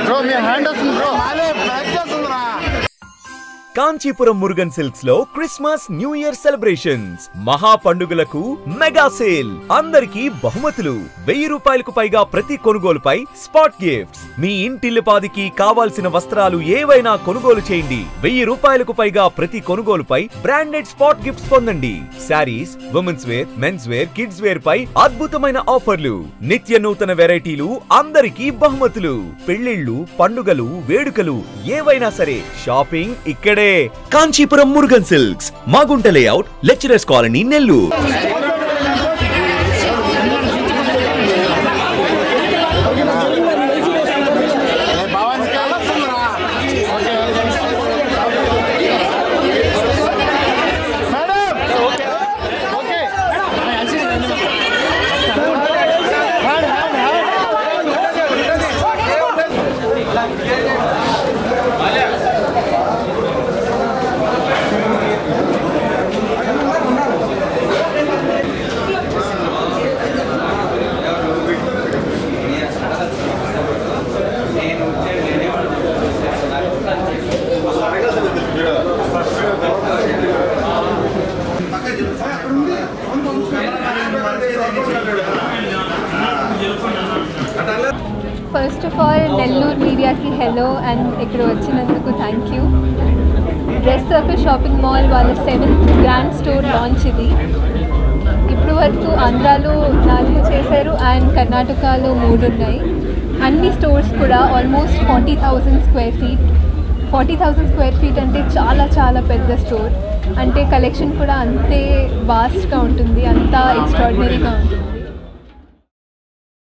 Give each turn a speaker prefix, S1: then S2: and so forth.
S1: Bro మీ hand వస్తుంది bro. Kanchipuram Murugan silks లో Christmas new year celebrations మహా పండుగలకు మెగా సేల్. అందరికీ బహుమతులు. 1000 రూపాయలకు పైగా ప్రతి కొనుగోలుపై స్పాట్ గిఫ్ట్స్. మీ ఇంటిల్లిపాదికి కావాల్సిన వస్త్రాలు ఏవైనా కొనుగోలు చేయండి. 1000 రూపాయలకు పైగా ప్రతి కొనుగోలుపై బ్రాండెడ్ స్పాట్ గిఫ్ట్స్ పొందండి. Saris, women's wear, men's wear, kids wear పై అద్భుతమైన ఆఫర్లు. నిత్య నూతన వెరైటీలు, అందరికీ బహుమతులు. పెళ్లిళ్లు, పండుగలు, వేడుకలు ఏవైనా సరే షాపింగ్ ఇక్కడే. Kanchipuram Murugan silks, Magunta layout, lecturers colony, Nellore.
S2: First of all Nellore మీడియాకి హెలో అండ్ ఇక్కడ వచ్చినందుకు thank you. Dress circle shopping mall వాళ్ళ 7th గ్రాండ్ స్టోర్ లాంచ్ ఇది. ఇప్పుడు వరకు ఆంధ్రాలో 4 చేశారు అండ్ కర్ణాటకలో 3 ఉన్నాయి. అన్ని స్టోర్స్ కూడా almost 40,000 square feet. 40,000 square feet అంటే చాలా చాలా పెద్ద స్టోర్. అంటే కలెక్షన్ కూడా అంతే వాస్ట్గా ఉంటుంది, అంతా ఎక్స్ట్రాడినరీగా ఉంటుంది.